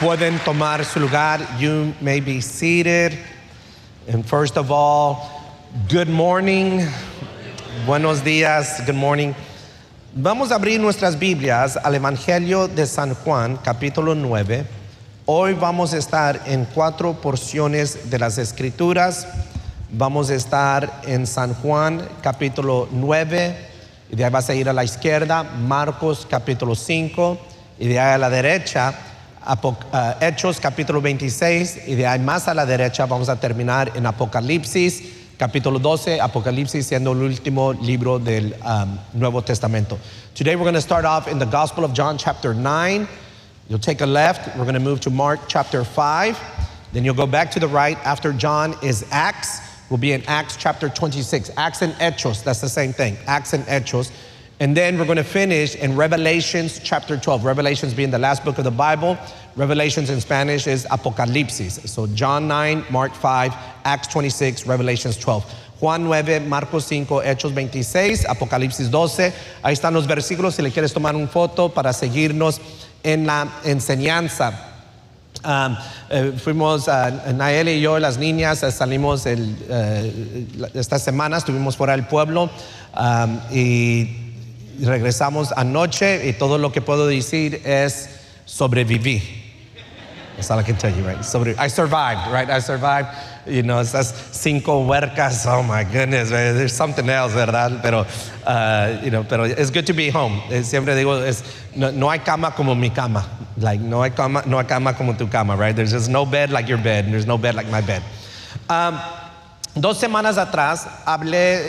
pueden tomar su lugar. You may be seated. And first of all, good morning. Buenos días. Good morning. Vamos a abrir nuestras Biblias al Evangelio de San Juan, capítulo 9. Hoy vamos a estar en 4 porciones de las Escrituras. Vamos a estar en San Juan, capítulo 9. Y de ahí vas a ir a la izquierda, Marcos, capítulo 5. Y de ahí a la derecha, Hechos, capítulo 26. Y de ahí más a la derecha vamos a terminar en Apocalipsis, capítulo 12. Apocalipsis siendo el último libro del Nuevo Testamento. Today we're going to start off in the Gospel of John, chapter 9. You'll take a left. We're going to move to Mark, chapter 5. Then you'll go back to the right. After John is Acts. We'll be in Acts, chapter 26. Acts and Hechos, that's the same thing. Acts and Hechos. And then we're going to finish in Revelations, chapter 12. Revelations being the last book of the Bible. Revelations in Spanish is Apocalipsis. So John 9, Mark 5, Acts 26, Revelations 12. Juan 9, Marcos 5, Hechos 26, Apocalipsis 12. Ahí están los versículos si le quieres tomar una foto para seguirnos en la enseñanza. Fuimos, Nael y yo, las niñas, salimos estas semanas, estuvimos fuera del pueblo y regresamos anoche y todo lo que puedo decir es sobreviví. That's all I can tell you, right? I survived, right? I survived. You know, esas 5 huercas, oh my goodness, right? There's something else, ¿verdad? Pero, pero it's good to be home. Siempre digo, no hay cama como mi cama. Like, no hay cama como tu cama, right? There's just no bed like your bed, and there's no bed like my bed. 2 semanas atrás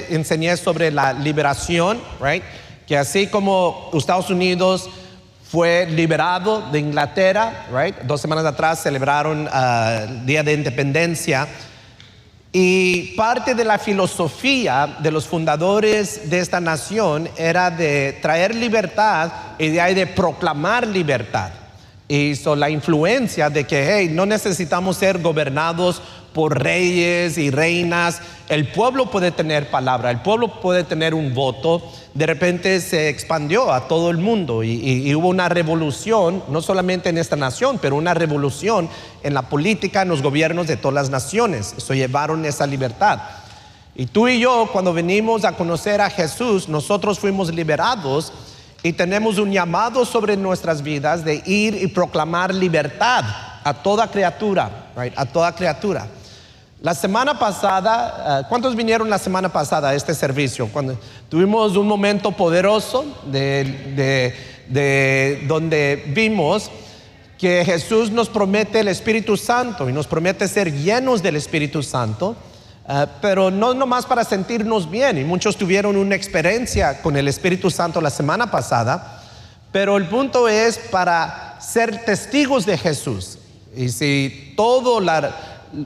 enseñé sobre la liberación, right? Que así como Estados Unidos fue liberado de Inglaterra, right? 2 semanas atrás celebraron el Día de Independencia y parte de la filosofía de los fundadores de esta nación era de traer libertad y de ahí de proclamar libertad. Y la influencia de que, hey, no necesitamos ser gobernados por reyes y reinas. El pueblo puede tener palabra, el pueblo puede tener un voto. De repente se expandió a todo el mundo y hubo una revolución, no solamente en esta nación, pero una revolución en la política, en los gobiernos de todas las naciones. Eso llevaron esa libertad. Y tú y yo, cuando venimos a conocer a Jesús, nosotros fuimos liberados y tenemos un llamado sobre nuestras vidas de ir y proclamar libertad a toda criatura, right? A toda criatura. La semana pasada, ¿cuántos vinieron la semana pasada a este servicio? Cuando tuvimos un momento poderoso de donde vimos que Jesús nos promete el Espíritu Santo y nos promete ser llenos del Espíritu Santo, pero no nomás para sentirnos bien. Y muchos tuvieron una experiencia con el Espíritu Santo la semana pasada, pero el punto es para ser testigos de Jesús. Y si todo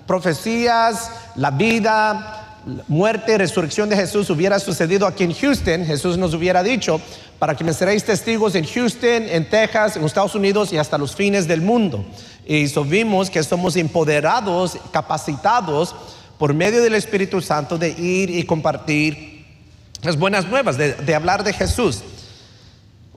profecías, la vida, muerte y resurrección de Jesús hubiera sucedido aquí en Houston, Jesús nos hubiera dicho, para que me seréis testigos en Houston, en Texas, en Estados Unidos y hasta los fines del mundo. Y vimos que somos empoderados, capacitados por medio del Espíritu Santo de ir y compartir las buenas nuevas, de hablar de Jesús.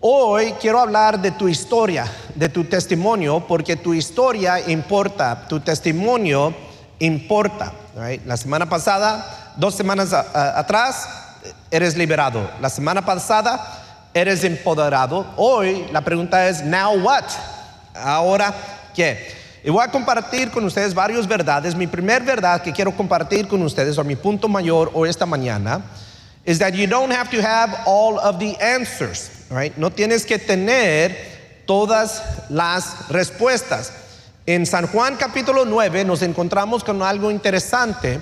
Hoy quiero hablar de tu historia, de tu testimonio, porque tu historia importa, tu testimonio importa, right? La semana pasada, 2 semanas atrás, eres liberado. La semana pasada, eres empoderado. Hoy la pregunta es, now what? ¿Ahora qué? Y voy a compartir con ustedes varias verdades. Mi primer verdad que quiero compartir con ustedes, o mi punto mayor hoy esta mañana, is that you don't have to have all of the answers. Right? No tienes que tener todas las respuestas. En San Juan capítulo 9 nos encontramos con algo interesante,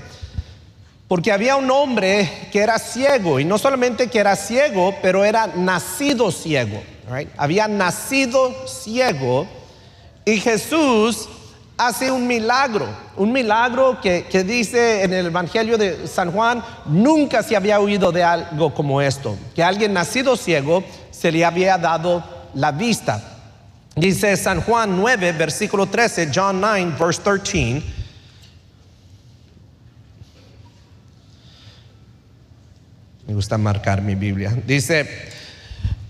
porque había un hombre que era ciego, y no solamente que era ciego, pero era nacido ciego. Right? Había nacido ciego, y Jesús hace un milagro que dice en el Evangelio de San Juan, nunca se había oído de algo como esto, que alguien nacido ciego se le había dado la vista. Dice San Juan 9, versículo 13, John 9, verse 13. Me gusta marcar mi Biblia. Dice,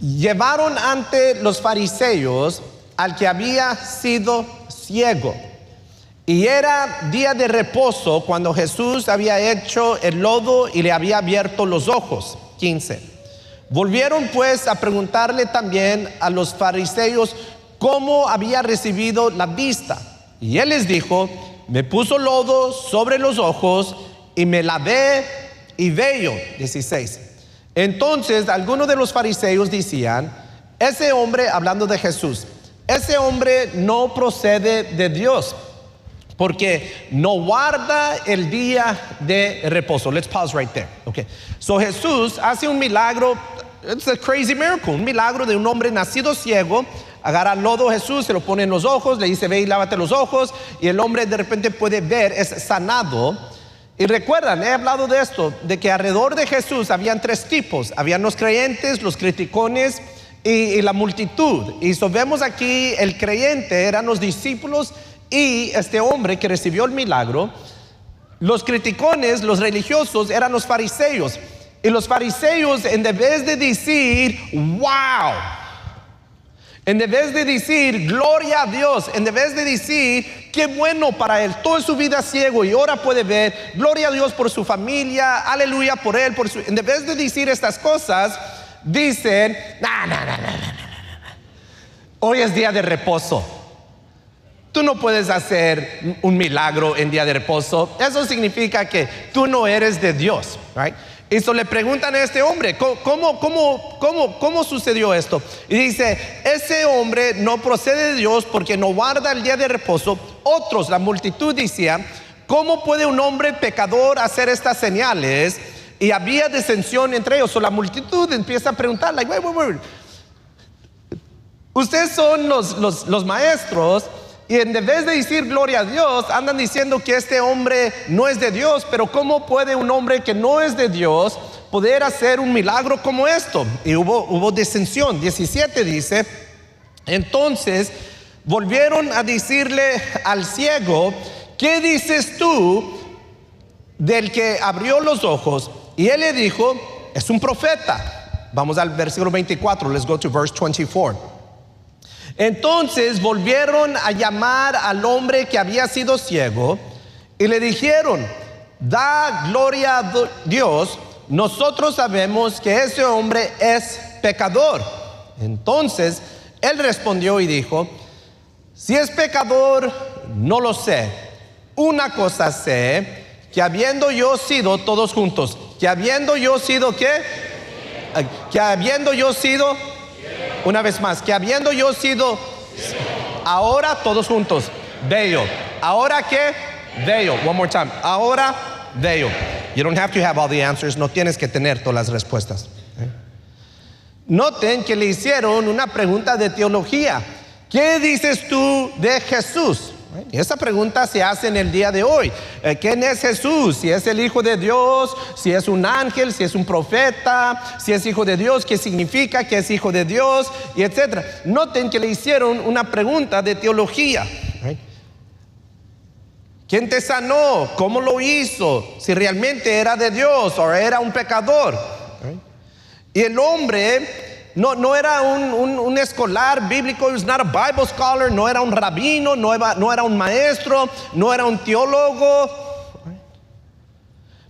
llevaron ante los fariseos al que había sido ciego. Y era día de reposo cuando Jesús había hecho el lodo y le había abierto los ojos. 15. Volvieron pues a preguntarle también a los fariseos cómo había recibido la vista. Y él les dijo: me puso lodo sobre los ojos y me lavé y veo. 16. Entonces algunos de los fariseos decían: ese hombre, hablando de Jesús, ese hombre no procede de Dios, porque no guarda el día de reposo. Let's pause right there. Okay. So Jesús hace un milagro. It's a crazy miracle. Un milagro de un hombre nacido ciego. Agarra lodo Jesús, se lo pone en los ojos, le dice: ve y lávate los ojos. Y el hombre de repente puede ver, es sanado. Y recuerdan, he hablado de esto, de que alrededor de Jesús habían tres tipos. Habían los creyentes, los criticones y la multitud. Y vemos aquí el creyente eran los discípulos y este hombre que recibió el milagro. Los criticones, los religiosos, eran los fariseos. Y los fariseos, en vez de decir wow, en vez de decir gloria a Dios, en vez de decir qué bueno para él, toda su vida ciego y ahora puede ver, gloria a Dios por su familia, aleluya por él, en vez de decir estas cosas, dicen: no. Hoy es día de reposo. Tú no puedes hacer un milagro en día de reposo. Eso significa que tú no eres de Dios, right? Y eso le preguntan a este hombre: ¿cómo sucedió esto? Y dice: ese hombre no procede de Dios porque no guarda el día de reposo. Otros, la multitud, decía: ¿cómo puede un hombre pecador hacer estas señales? Y había disensión entre ellos. So la multitud empieza a preguntar, like, wait. Ustedes son los maestros, y en vez de decir gloria a Dios, andan diciendo que este hombre no es de Dios. Pero ¿cómo puede un hombre que no es de Dios poder hacer un milagro como esto? Y hubo disensión. 17 dice: entonces volvieron a decirle al ciego: ¿qué dices tú del que abrió los ojos? Y él le dijo: es un profeta. Vamos al versículo 24. Let's go to verse 24. Entonces volvieron a llamar al hombre que había sido ciego y le dijeron: da gloria a Dios, nosotros sabemos que ese hombre es pecador. Entonces él respondió y dijo: si es pecador, no lo sé. Una cosa sé, que habiendo yo sido, todos juntos, que habiendo yo sido, ¿qué? Que habiendo yo sido, una vez más, que habiendo yo sido, ahora todos juntos, veo. ¿Ahora qué? Veo. One more time. Ahora veo. You don't have to have all the answers. No tienes que tener todas las respuestas. Noten que le hicieron una pregunta de teología. ¿Qué dices tú de Jesús? Y esa pregunta se hace en el día de hoy. ¿Quién es Jesús? Si es el Hijo de Dios, si es un ángel, si es un profeta, si es Hijo de Dios, ¿qué significa que es Hijo de Dios? Y etcétera. Noten que le hicieron una pregunta de teología. ¿Quién te sanó? ¿Cómo lo hizo? Si realmente era de Dios o era un pecador. Y el hombre no era un escolar bíblico. He was not a Bible scholar. No era un rabino, no era un maestro, no era un teólogo.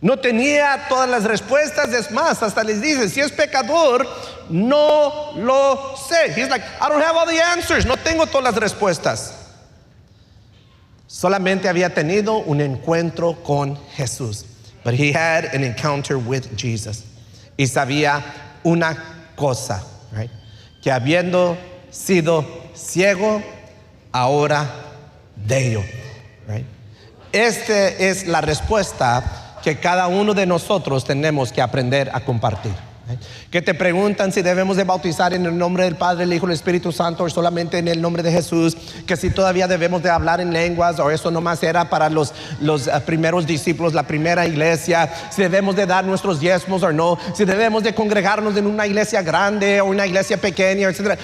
No tenía todas las respuestas. Es más, hasta les dice: si es pecador, no lo sé. He's like, I don't have all the answers. No tengo todas las respuestas. Solamente había tenido un encuentro con Jesús. But he had an encounter with Jesus. Y sabía una cosa, right? Que habiendo sido ciego, ahora veo, right? Esta es la respuesta que cada uno de nosotros tenemos que aprender a compartir. Que te preguntan si debemos de bautizar en el nombre del Padre, el Hijo y el Espíritu Santo, o solamente en el nombre de Jesús, que si todavía debemos de hablar en lenguas, o eso nomás era para los primeros discípulos, la primera iglesia, si debemos de dar nuestros diezmos o no, si debemos de congregarnos en una iglesia grande o una iglesia pequeña, etc.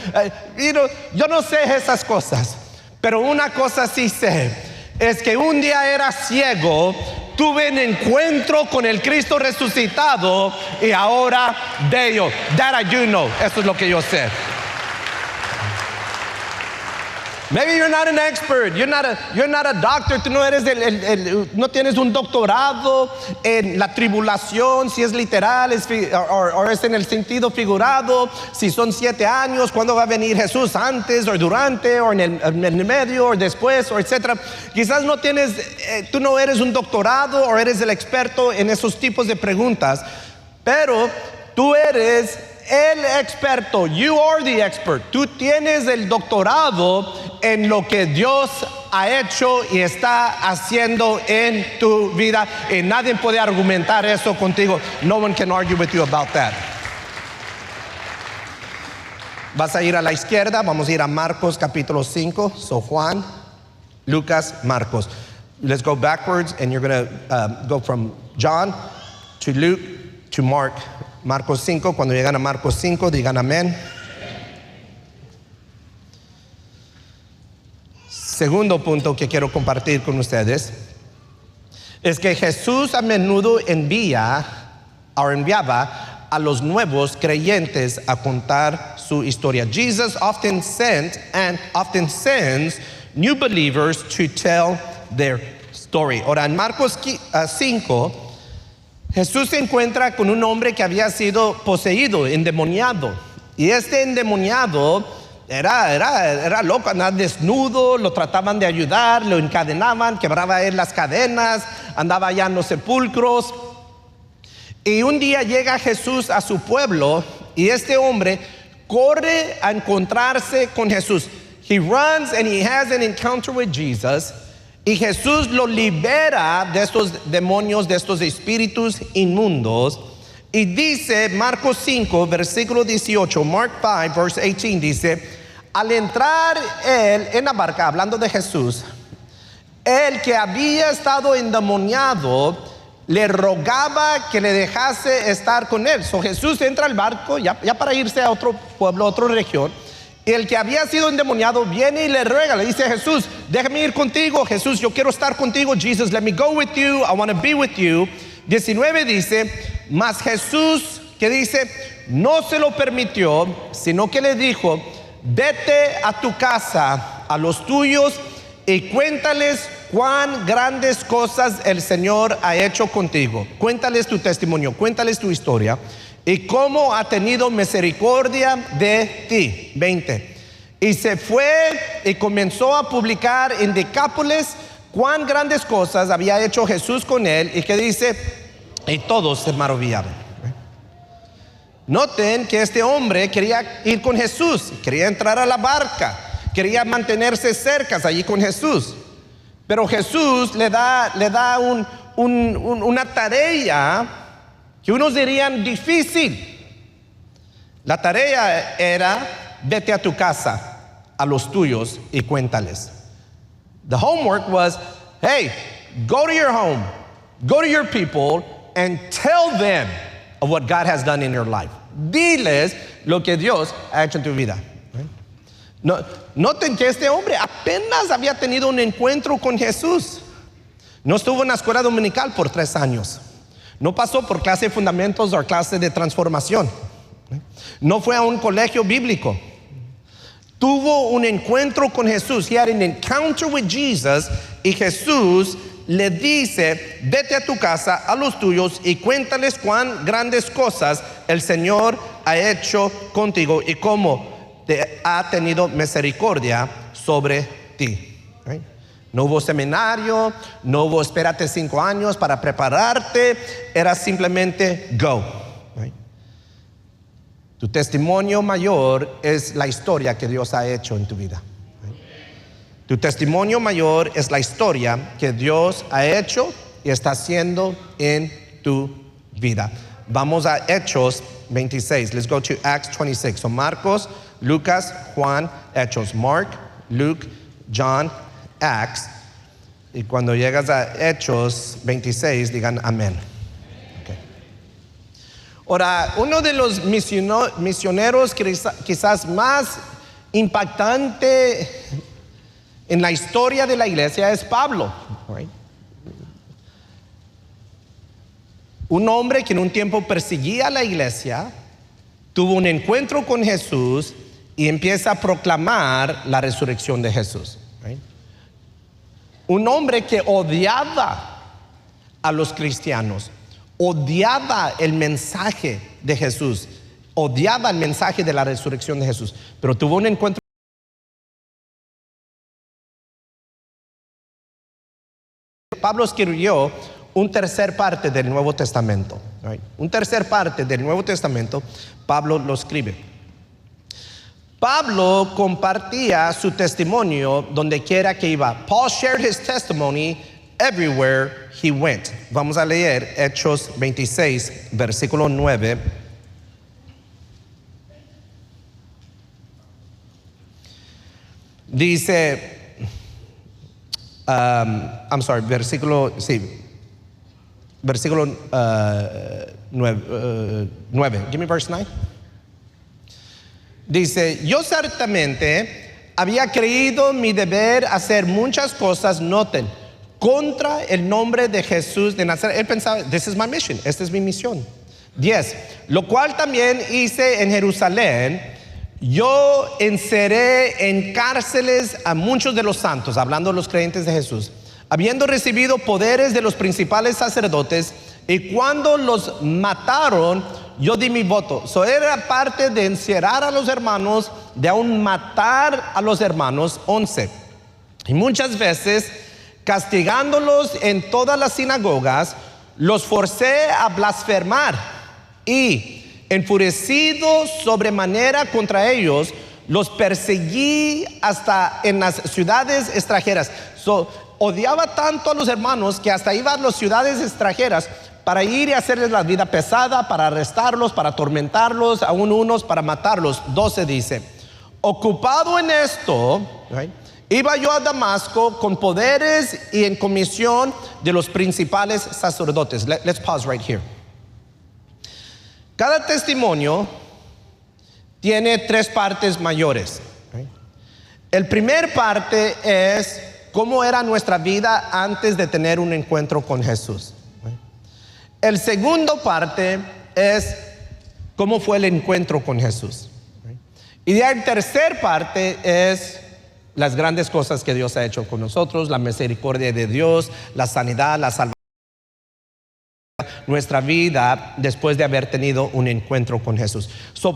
Yo no sé esas cosas, pero una cosa sí sé, es que un día era ciego, tuve un encuentro con el Cristo resucitado y ahora veo. That I do know. Eso es lo que yo sé. Maybe you're not an expert. You're not a doctor. Tú no eres no tienes un doctorado en la tribulación, si es literal, o es en el sentido figurado, si son 7 años, cuándo va a venir Jesús, antes o durante, o en el medio, o después, o etcétera. Quizás no tienes, tú no eres un doctorado o eres el experto en esos tipos de preguntas, pero tú eres el experto. You are the expert. Tú tienes el doctorado en lo que Dios ha hecho y está haciendo en tu vida, y nadie puede argumentar eso contigo. No one can argue with you about that. Vas a ir a la izquierda. Vamos a ir a Marcos capítulo 5. So Juan, Lucas, Marcos. Let's go backwards, and you're going to go from John to Luke to Mark. Marcos 5, cuando llegan a Marcos 5, digan amén. Segundo punto que quiero compartir con ustedes es que Jesús a menudo enviaba a los nuevos creyentes a contar su historia. Jesus often sent and often sends new believers to tell their story. Ahora, en Marcos 5, Jesús se encuentra con un hombre que había sido poseído, endemoniado. Y este endemoniado era loco, andaba desnudo, lo trataban de ayudar, lo encadenaban, quebraba él las cadenas, andaba allá en los sepulcros. Y un día llega Jesús a su pueblo y este hombre corre a encontrarse con Jesús. He runs and he has an encounter with Jesus. Y Jesús lo libera de estos demonios, de estos espíritus inmundos. Y dice Marcos 5, versículo 18, Mark 5, verse 18, dice: al entrar él en la barca, hablando de Jesús, el que había estado endemoniado le rogaba que le dejase estar con él. So Jesús entra al barco ya para irse a otro pueblo, a otra región. Y el que había sido endemoniado viene y le ruega, le dice a Jesús: déjame ir contigo, Jesús, yo quiero estar contigo. Jesus, let me go with you, I want to be with you. 19 dice: mas Jesús, que dice, no se lo permitió, sino que le dijo: vete a tu casa, a los tuyos, y cuéntales cuán grandes cosas el Señor ha hecho contigo. Cuéntales tu testimonio, cuéntales tu historia, y cómo ha tenido misericordia de ti. 20. Y se fue y comenzó a publicar en Decápolis cuán grandes cosas había hecho Jesús con él. Y que dice, y todos se maravillaban. Noten que este hombre quería ir con Jesús, quería entrar a la barca, quería mantenerse cerca allí con Jesús. Pero Jesús le da una tarea que unos dirían difícil. La tarea era: vete a tu casa, a los tuyos, y cuéntales. The homework was, hey, go to your home, go to your people, and tell them of what God has done in your life. Diles lo que Dios ha hecho en tu vida. Noten que este hombre apenas había tenido un encuentro con Jesús. No estuvo en la escuela dominical por 3 años. No pasó por clase de fundamentos o clase de transformación. No fue a un colegio bíblico. Tuvo un encuentro con Jesús. He had an encounter with Jesus. Y Jesús le dice: vete a tu casa, a los tuyos, y cuéntales cuán grandes cosas el Señor ha hecho contigo y cómo te ha tenido misericordia sobre ti. Right? No hubo seminario, no hubo espérate 5 años para prepararte, era simplemente go. Right? Tu testimonio mayor es la historia que Dios ha hecho en tu vida. Right? Tu testimonio mayor es la historia que Dios ha hecho y está haciendo en tu vida. Vamos a Hechos 26. Let's go to Acts 26. So Marcos, Lucas, Juan, Hechos. Mark, Luke, John, Acts. Y cuando llegas a Hechos 26, digan amén. Okay. Ahora, uno de los misioneros quizás más impactante en la historia de la iglesia es Pablo. Right? Un hombre que en un tiempo perseguía a la iglesia, tuvo un encuentro con Jesús y empieza a proclamar la resurrección de Jesús. Right? Un hombre que odiaba a los cristianos, odiaba el mensaje de Jesús, odiaba el mensaje de la resurrección de Jesús, pero tuvo un encuentro. Pablo escribió un tercer parte del Nuevo Testamento. Right? Un tercer parte del Nuevo Testamento, Pablo lo escribe. Pablo compartía su testimonio donde quiera que iba. Paul shared his testimony everywhere he went. Vamos a leer Hechos 26, versículo 9. Dice, versículo 9. Give me verse 9. Dice, yo ciertamente había creído mi deber hacer muchas cosas, noten, contra el nombre de Jesús de Nazaret. Él pensaba, this is my mission, esta es mi misión. 10. Lo cual también hice en Jerusalén. Yo encerré en cárceles a muchos de los santos, hablando de los creyentes de Jesús, habiendo recibido poderes de los principales sacerdotes, y cuando los mataron, yo di mi voto. So era parte de encerrar a los hermanos, de aún matar a los hermanos. 11. Y muchas veces, castigándolos en todas las sinagogas, los forcé a blasfemar, y enfurecido sobremanera contra ellos, los perseguí hasta en las ciudades extranjeras. Odiaba tanto a los hermanos que hasta iba a las ciudades extranjeras para ir y hacerles la vida pesada, para arrestarlos, para atormentarlos, aún unos para matarlos. 12 dice, ocupado en esto, right, iba yo a Damasco con poderes y en comisión de los principales sacerdotes. Let's pause right here. Cada testimonio tiene tres partes mayores. Right? El primer parte es cómo era nuestra vida antes de tener un encuentro con Jesús. Right? El segundo parte es cómo fue el encuentro con Jesús. Right? Y la tercera parte es las grandes cosas que Dios ha hecho con nosotros, la misericordia de Dios, la sanidad, la salvación. Nuestra vida después de haber tenido un encuentro con Jesús.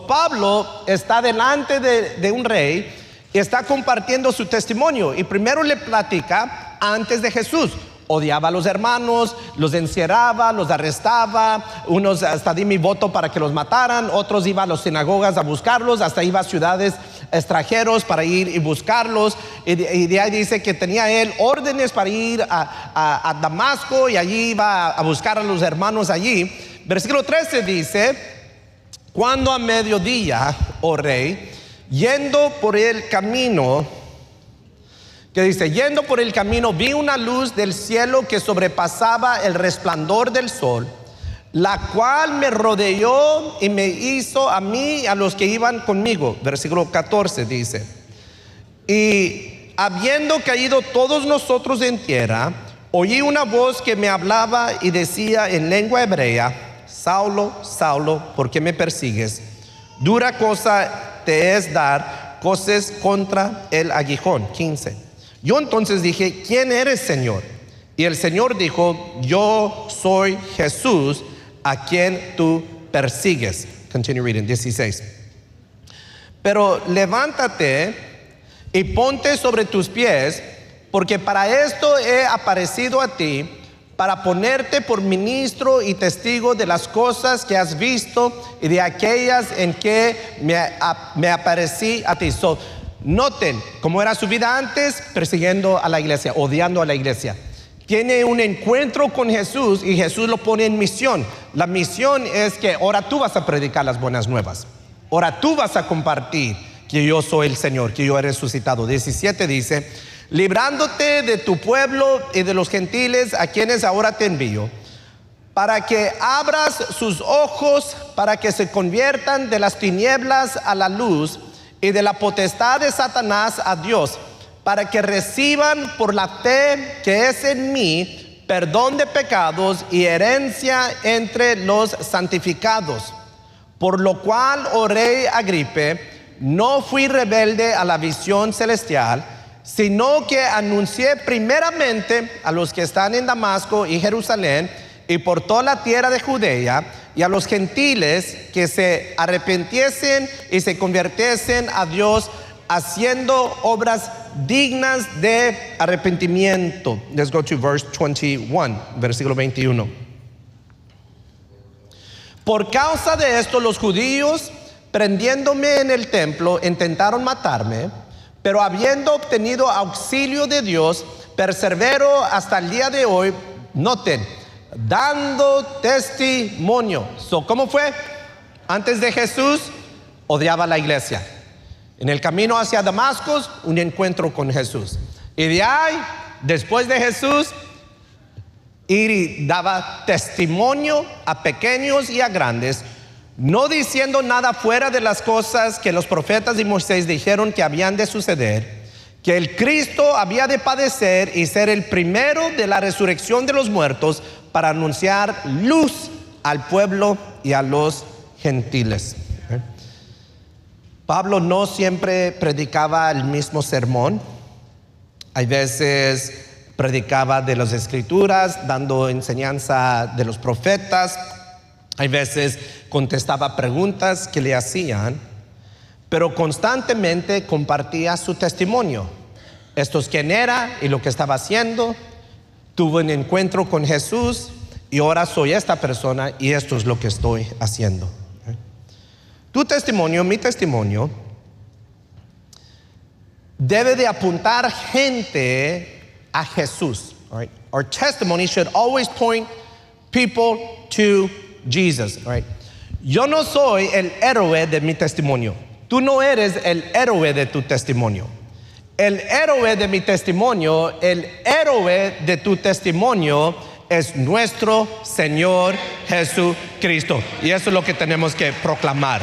Pablo está delante de un rey y está compartiendo su testimonio, y primero le platica antes de Jesús. Odiaba a los hermanos, los encerraba, los arrestaba, unos hasta di mi voto para que los mataran, otros iban a las sinagogas a buscarlos, hasta iba a ciudades extranjeros para ir y buscarlos, y de ahí dice que tenía él órdenes para ir a Damasco, y allí iba a buscar a los hermanos allí. Versículo 13 dice, cuando a mediodía, oh rey, yendo por el camino, que dice, yendo por el camino vi una luz del cielo que sobrepasaba el resplandor del sol, la cual me rodeó y me hizo a mí y a los que iban conmigo. Versículo 14 dice, y habiendo caído todos nosotros en tierra, oí una voz que me hablaba y decía en lengua hebrea, Saulo, Saulo, ¿por qué me persigues? Dura cosa te es dar coces contra el aguijón. 15. Yo entonces dije, ¿quién eres, Señor? Y el Señor dijo, yo soy Jesús a quien tú persigues. Continue reading. 16. Pero levántate y ponte sobre tus pies, porque para esto he aparecido a ti, para ponerte por ministro y testigo de las cosas que has visto y de aquellas en que me aparecí a ti. Noten cómo era su vida antes, persiguiendo a la iglesia, odiando a la iglesia. Tiene un encuentro con Jesús y Jesús lo pone en misión. La misión es que ahora tú vas a predicar las buenas nuevas. Ahora tú vas a compartir que yo soy el Señor, que yo he resucitado. 17 dice, librándote de tu pueblo y de los gentiles a quienes ahora te envío, para que abras sus ojos, para que se conviertan de las tinieblas a la luz y de la potestad de Satanás a Dios, para que reciban por la fe que es en mí perdón de pecados y herencia entre los santificados. Por lo cual, oh rey Agripe, no fui rebelde a la visión celestial, sino que anuncié primeramente a los que están en Damasco y Jerusalén y por toda la tierra de Judea y a los gentiles que se arrepintiesen y se convirtiesen a Dios haciendo obras dignas de arrepentimiento. Let's go to verse 21, versículo 21. Por causa de esto los judíos, prendiéndome en el templo, intentaron matarme, pero habiendo obtenido auxilio de Dios, persevero hasta el día de hoy, noten, dando testimonio. ¿Cómo fue? Antes de Jesús, odiaba la iglesia. En el camino hacia Damasco, un encuentro con Jesús. Y de ahí, después de Jesús, y daba testimonio a pequeños y a grandes, no diciendo nada fuera de las cosas que los profetas y Moisés dijeron que habían de suceder, que el Cristo había de padecer y ser el primero de la resurrección de los muertos para anunciar luz al pueblo y a los gentiles. Pablo no siempre predicaba el mismo sermón. Hay veces predicaba de las escrituras, dando enseñanza de los profetas. Hay veces contestaba preguntas que le hacían, pero constantemente compartía su testimonio. Esto es quién era y lo que estaba haciendo. Tuve un encuentro con Jesús y ahora soy esta persona y esto es lo que estoy haciendo. Tu testimonio, mi testimonio, debe de apuntar gente a Jesús. All right? Our testimony should always point people to Jesus. All right? Yo no soy el héroe de mi testimonio. Tú no eres el héroe de tu testimonio. El héroe de mi testimonio, el héroe de tu testimonio es nuestro Señor Jesucristo. Y eso es lo que tenemos que proclamar.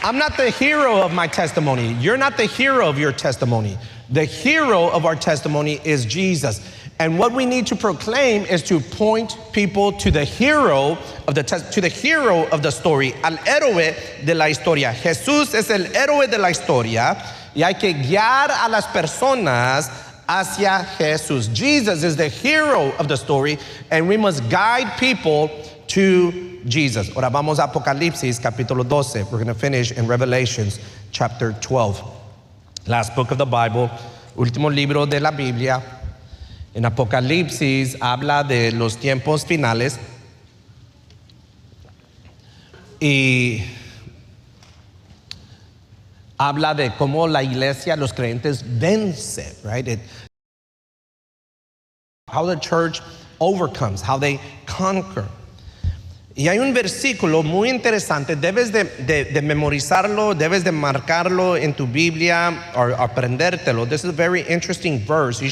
I'm not the hero of my testimony. You're not the hero of your testimony. The hero of our testimony is Jesus. And what we need to proclaim is to point people to the hero of the story, al héroe de la historia. Jesús es el héroe de la historia y hay que guiar a las personas hacia Jesús. Jesus is the hero of the story and we must guide people to Jesus. Ahora vamos a Apocalipsis capítulo 12. We're going to finish in Revelations chapter 12. Last book of the Bible, último libro de la Biblia. En Apocalipsis habla de los tiempos finales y habla de cómo la iglesia, los creyentes vence, right? How the church overcomes, how they conquer. Y hay un versículo muy interesante, debes de memorizarlo, debes de marcarlo en tu Biblia o aprendértelo. This is a very interesting verse. You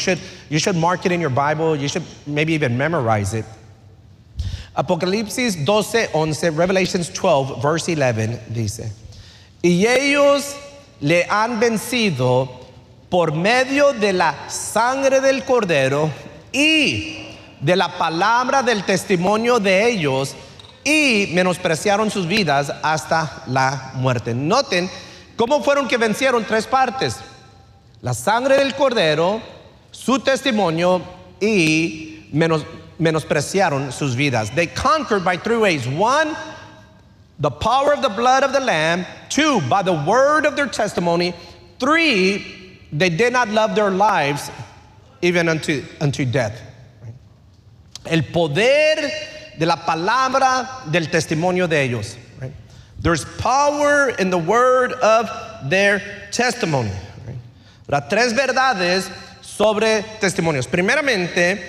should mark it in your Bible. You should maybe even memorize it. Apocalipsis 12:11, Revelations 12, verse 11 dice: y ellos le han vencido por medio de la sangre del Cordero y de la palabra del testimonio de ellos, y menospreciaron sus vidas hasta la muerte. Noten cómo fueron que vencieron tres partes: la sangre del Cordero, su testimonio y menospreciaron sus vidas. They conquered by three ways. One, the power of the blood of the Lamb. Two, by the word of their testimony. Three, they did not love their lives even unto death. El poder de la palabra del testimonio de ellos. Right? There's power in the word of their testimony. Right? Tres verdades sobre testimonios. Primeramente,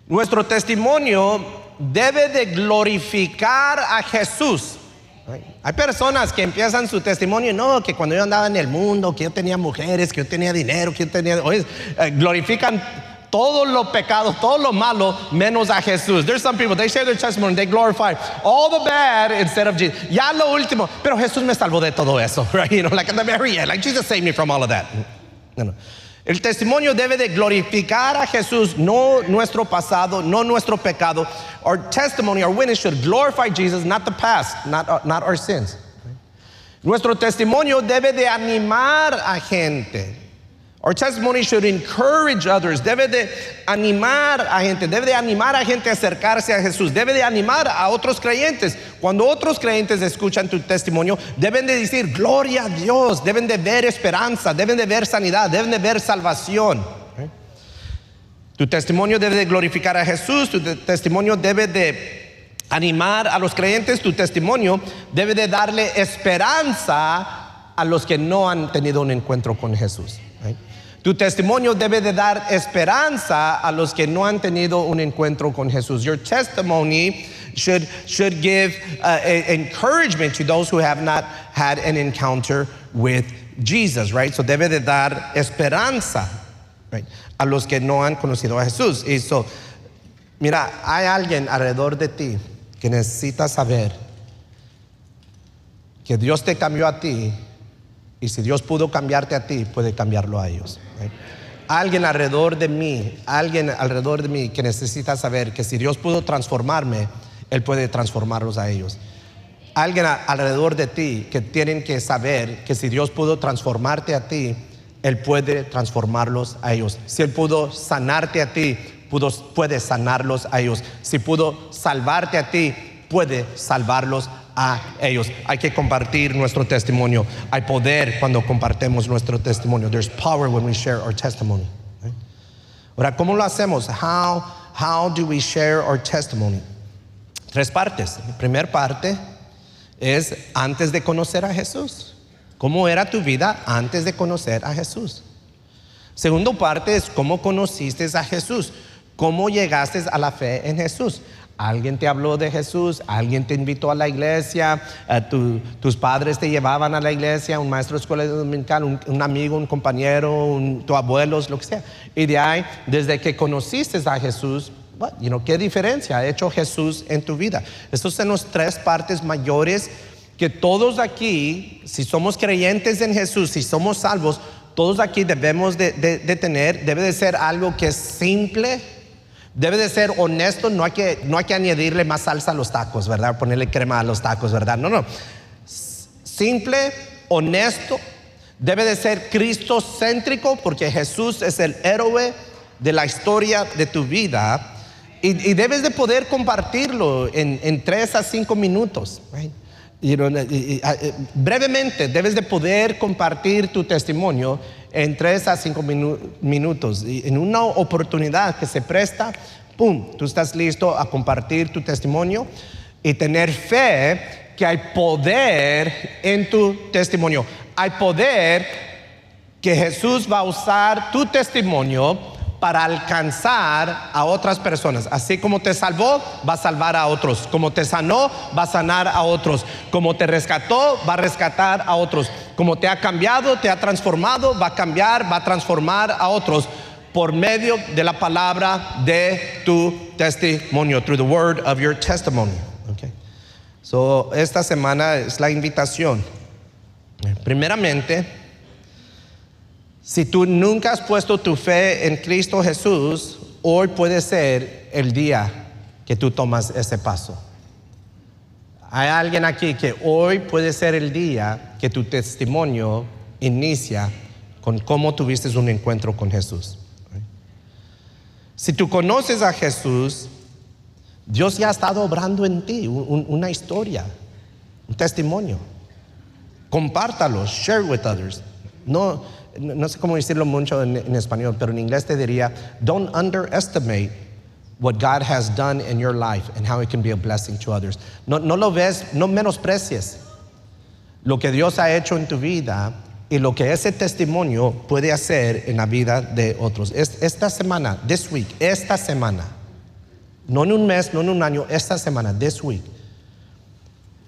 nuestro testimonio debe de glorificar a Jesús. Right? Hay personas que empiezan su testimonio, no, que cuando yo andaba en el mundo, que yo tenía mujeres, que yo tenía dinero, que yo tenía... glorifican todo lo pecado, todo lo malo, menos a Jesús. There's some people, they share their testimony, they glorify all the bad instead of Jesus. Ya lo último, pero Jesús me salvó de todo eso, right? You know, like at the very end, like Jesus saved me from all of that. No. El testimonio debe de glorificar a Jesús, no nuestro pasado, no nuestro pecado. Our testimony, our witness should glorify Jesus, not the past, not our sins. Nuestro testimonio debe de animar a gente. Our testimony should encourage others. Debe de animar a gente. Debe de animar a gente a acercarse a Jesús. Debe de animar a otros creyentes. Cuando otros creyentes escuchan tu testimonio, deben de decir gloria a Dios. Deben de ver esperanza. Deben de ver sanidad. Deben de ver salvación. Tu testimonio debe de glorificar a Jesús. Tu testimonio debe de animar a los creyentes. Tu testimonio debe de darle esperanza a los que no han tenido un encuentro con Jesús. Tu testimonio debe de dar esperanza a los que no han tenido un encuentro con Jesús. Your testimony should give encouragement to those who have not had an encounter with Jesus, right? So debe de dar esperanza, right, a los que no han conocido a Jesús. Y so, mira, hay alguien alrededor de ti que necesita saber que Dios te cambió a ti. Y si Dios pudo cambiarte a ti, puede cambiarlo a ellos. Right? Alguien alrededor de mí que necesita saber que si Dios pudo transformarme, Él puede transformarlos a ellos. Alguien alrededor de ti que tienen que saber que si Dios pudo transformarte a ti, Él puede transformarlos a ellos. Si Él pudo sanarte a ti, puede sanarlos a ellos. Si pudo salvarte a ti, puede salvarlos a ellos. Hay que compartir nuestro testimonio. Hay poder cuando compartimos nuestro testimonio. There's power when we share our testimony. Right? Ahora, ¿cómo lo hacemos? How do we share our testimony? 3 partes. La primera parte es antes de conocer a Jesús. ¿Cómo era tu vida antes de conocer a Jesús? Segunda parte es cómo conociste a Jesús. ¿Cómo llegaste a la fe en Jesús? Alguien te habló de Jesús, alguien te invitó a la iglesia, tus padres te llevaban a la iglesia, un maestro de escuela dominical, un amigo, un compañero, tu abuelo, lo que sea. Y de ahí, desde que conociste a Jesús, ¿qué diferencia ha hecho Jesús en tu vida? Estos son las 3 partes mayores que todos aquí, si somos creyentes en Jesús, si somos salvos, todos aquí debemos de tener. Debe de ser algo que es simple. Debe de ser honesto, no hay que añadirle más salsa a los tacos, ¿verdad? Ponerle crema a los tacos, ¿verdad? No. Simple, honesto. Debe de ser cristocéntrico porque Jesús es el héroe de la historia de tu vida. Y debes de poder compartirlo en 3 a 5 minutos, right? Brevemente debes de poder compartir tu testimonio en 3 a 5 minutos. Y en una oportunidad que se presta, ¡pum!, tú estás listo a compartir tu testimonio y tener fe que hay poder en tu testimonio. Hay poder que Jesús va a usar tu testimonio para alcanzar a otras personas. Así como te salvó, va a salvar a otros. Como te sanó, va a sanar a otros. Como te rescató, va a rescatar a otros. Como te ha cambiado, te ha transformado, va a cambiar, va a transformar a otros por medio de la palabra de tu testimonio, through the word of your testimony. Okay. So, esta semana es la invitación. Primeramente, si tú nunca has puesto tu fe en Cristo Jesús, hoy puede ser el día que tú tomas ese paso. Hay alguien aquí que hoy puede ser el día que tu testimonio inicia con cómo tuviste un encuentro con Jesús. Si tú conoces a Jesús, Dios ya ha estado obrando en ti una historia, un testimonio. Compártalo, share with others. No sé cómo decirlo mucho en español, pero en inglés te diría, don't underestimate what God has done in your life and how it can be a blessing to others. No lo ves, no menosprecies lo que Dios ha hecho en tu vida y lo que ese testimonio puede hacer en la vida de otros. Esta semana, this week, esta semana, no en un mes, no en un año, esta semana, this week,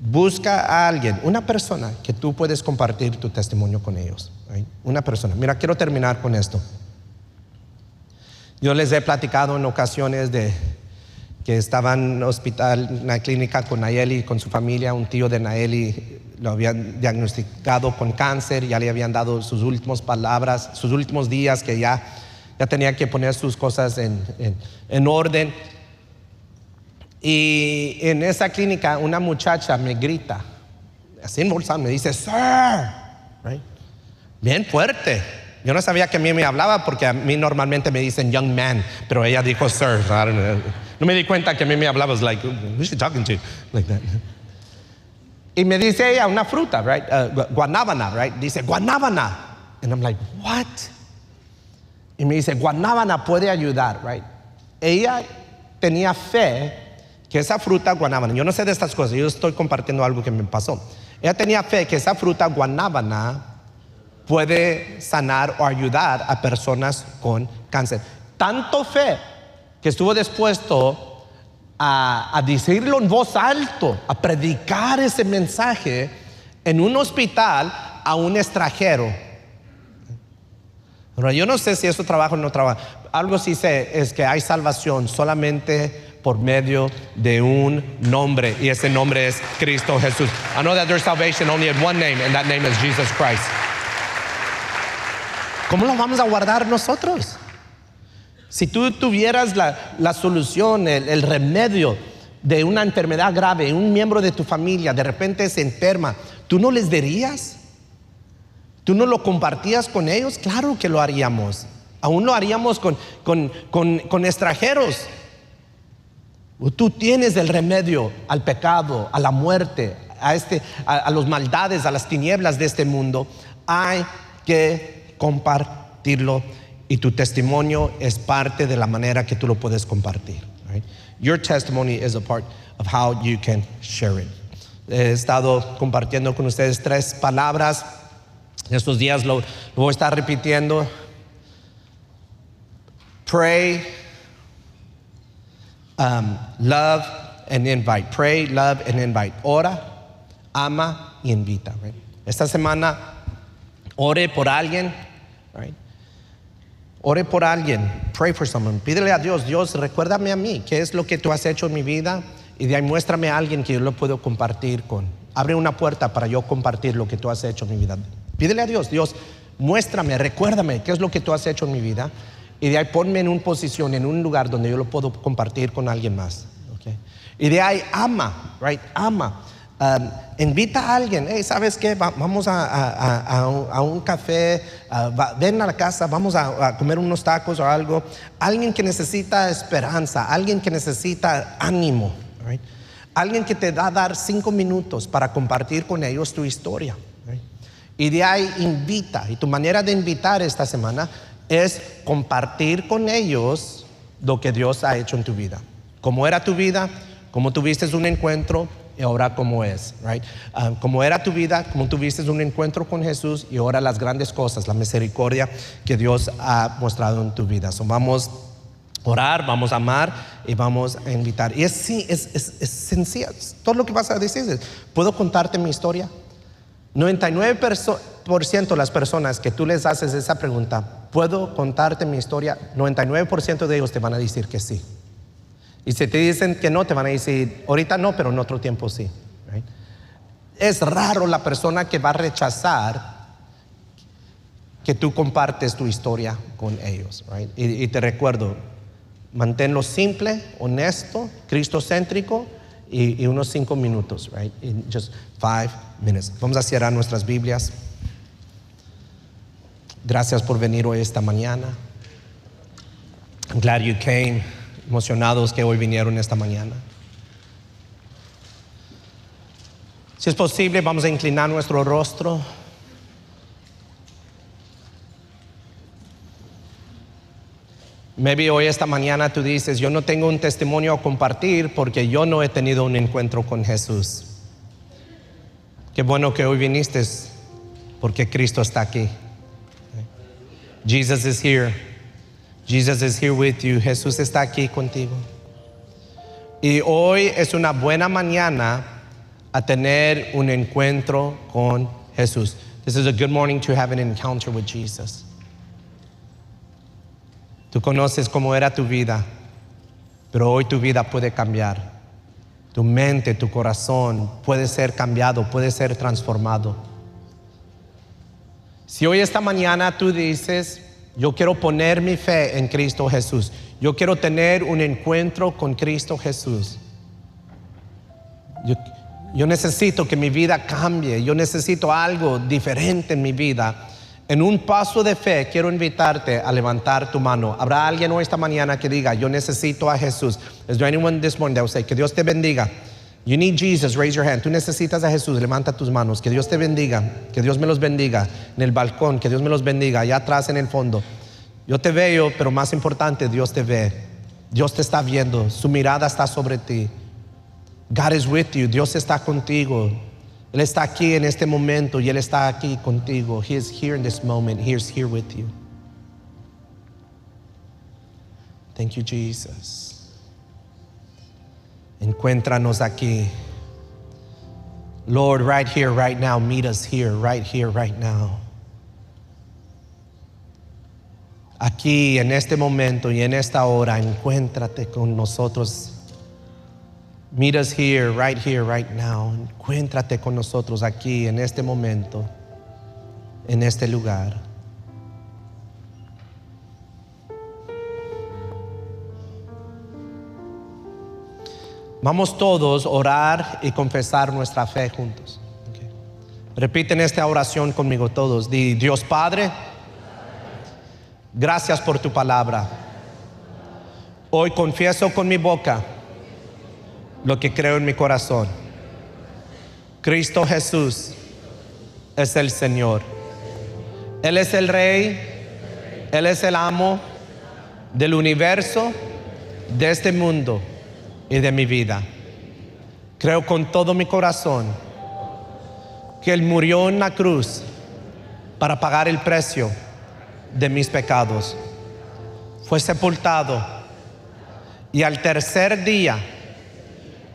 busca a alguien, una persona que tú puedes compartir tu testimonio con ellos. Right? Una persona. Mira, quiero terminar con esto. Yo les he platicado en ocasiones de que estaba en un hospital, en una clínica con Nayeli, con su familia. Un tío de Nayeli lo habían diagnosticado con cáncer, ya le habían dado sus últimas palabras, sus últimos días, que ya tenía que poner sus cosas en orden. Y en esa clínica una muchacha me grita, así en bolsa, me dice, sir, right? Bien fuerte. Yo no sabía que a mí me hablaba, porque a mí normalmente me dicen young man, pero ella dijo sir. I don't know. No me di cuenta que a mí me hablaba, was like, who's she talking to? Like that. Y me dice ella una fruta, right? Guanábana, right? Dice guanábana. And I'm like, what? Y me dice, guanábana puede ayudar, right? Ella tenía fe que esa fruta guanábana, yo no sé de estas cosas, yo estoy compartiendo algo que me pasó. Ella tenía fe que esa fruta guanábana puede sanar o ayudar a personas con cáncer. Tanto fe que estuvo dispuesto a decirlo en voz alta, a predicar ese mensaje en un hospital a un extranjero. Pero yo no sé si eso trabaja o no trabaja. Algo sí sé es que hay salvación solamente por medio de un nombre, y ese nombre es Cristo Jesús. I know that there's salvation only in one name, and that name is Jesus Christ. ¿Cómo lo vamos a guardar nosotros? Si tú tuvieras la solución, el remedio de una enfermedad grave, un miembro de tu familia de repente se enferma, ¿tú no les dirías? ¿Tú no lo compartías con ellos? Claro que lo haríamos. Aún lo haríamos con extranjeros. Tú tienes el remedio al pecado, a la muerte, a las maldades, a las tinieblas de este mundo. Hay que compartirlo, y tu testimonio es parte de la manera que tú lo puedes compartir, right? Your testimony is a part of how you can share it. He estado compartiendo con ustedes 3 palabras. Estos días lo voy a estar repitiendo. Pray, love and invite. Pray, love and invite. Ora, ama y invita, right? Esta semana ore por alguien, right? Ore por alguien. Pray for someone. Pídele a Dios, Dios, recuérdame a mí, qué es lo que tú has hecho en mi vida, y de ahí muéstrame a alguien que yo lo puedo compartir con. Abre una puerta para yo compartir lo que tú has hecho en mi vida. Pídele a Dios, Dios, muéstrame, recuérdame qué es lo que tú has hecho en mi vida, y de ahí ponme en una posición, en un lugar donde yo lo puedo compartir con alguien más, okay? Y de ahí ama, right? Ama. Invita a alguien. Hey, ¿sabes qué? Vamos a un café, ven a la casa, vamos a comer unos tacos o algo. Alguien que necesita esperanza, alguien que necesita ánimo, right? Alguien que te da a dar 5 minutos para compartir con ellos tu historia, right? Y de ahí invita. Y tu manera de invitar esta semana es compartir con ellos lo que Dios ha hecho en tu vida. Cómo era tu vida, cómo tuviste un encuentro y ahora cómo es, right? Cómo era tu vida, cómo tuviste un encuentro con Jesús, y ahora las grandes cosas, la misericordia que Dios ha mostrado en tu vida. So, vamos a orar, vamos a amar y vamos a invitar. Y es sencillo. Todo lo que vas a decir es, ¿puedo contarte mi historia? 99% de las personas que tú les haces esa pregunta, ¿puedo contarte mi historia? 99% de ellos te van a decir que sí. Y si te dicen que no, te van a decir, ahorita no, pero en otro tiempo sí, right? Es raro la persona que va a rechazar que tú compartes tu historia con ellos, right? Y te recuerdo, manténlo simple, honesto, cristocéntrico, y unos 5 minutos, right? In just 5 minutes. Vamos a cerrar nuestras Biblias. Gracias por venir hoy esta mañana. I'm glad you came. Emocionados que hoy vinieron esta mañana. Si es posible, vamos a inclinar nuestro rostro. Maybe hoy esta mañana tú dices, yo no tengo un testimonio a compartir porque yo no he tenido un encuentro con Jesús. Qué bueno que hoy viniste, porque Cristo está aquí. Jesus is here. Jesus is here with you. Jesús está aquí contigo. Y hoy es una buena mañana a tener un encuentro con Jesús. This is a good morning to have an encounter with Jesus. Tú conoces cómo era tu vida. Pero hoy tu vida puede cambiar. Tu mente, tu corazón puede ser cambiado, puede ser transformado. Si hoy esta mañana tú dices, yo quiero poner mi fe en Cristo Jesús, yo quiero tener un encuentro con Cristo Jesús, yo necesito que mi vida cambie, yo necesito algo diferente en mi vida. En un paso de fe quiero invitarte a levantar tu mano. ¿Habrá alguien hoy esta mañana que diga, yo necesito a Jesús? Is there anyone this morning that will say, que Dios te bendiga? You need Jesus, raise your hand. Tú necesitas a Jesús, levanta tus manos. Que Dios te bendiga, que Dios me los bendiga. En el balcón, que Dios me los bendiga. Allá atrás en el fondo. Yo te veo, pero más importante, Dios te ve. Dios te está viendo, su mirada está sobre ti. God is with you, Dios está contigo. Él está aquí en este momento y Él está aquí contigo. He is here in this moment, He is here with you. Thank you, Jesus. Encuéntranos aquí. Lord, right here, right now, meet us here, right now. Aquí, en este momento y en esta hora, encuéntrate con nosotros. Meet us here, right now. Encuéntrate con nosotros aquí, en este momento, en este lugar. Vamos todos a orar y confesar nuestra fe juntos. Okay. Repiten esta oración conmigo todos. Di, Dios Padre, gracias por tu palabra. Hoy confieso con mi boca lo que creo en mi corazón. Cristo Jesús es el Señor. Él es el Rey. Él es el amo del universo, de este mundo y de mi vida. Creo con todo mi corazón que Él murió en la cruz para pagar el precio de mis pecados. Fue sepultado y al tercer día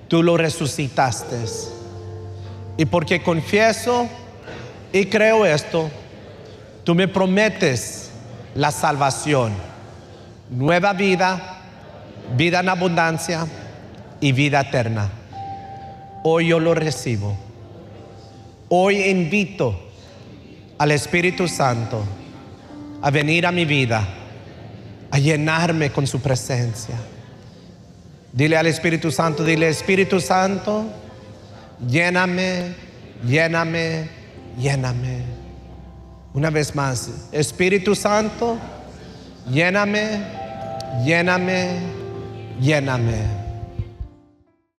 tú lo resucitaste. Y porque confieso y creo esto, tú me prometes la salvación, nueva vida, vida en abundancia y vida eterna. Hoy yo lo recibo. Hoy invito al Espíritu Santo a venir a mi vida, a llenarme con su presencia. Dile al Espíritu Santo, dile, Espíritu Santo, lléname, lléname, lléname. Una vez más, Espíritu Santo, lléname, lléname, lléname.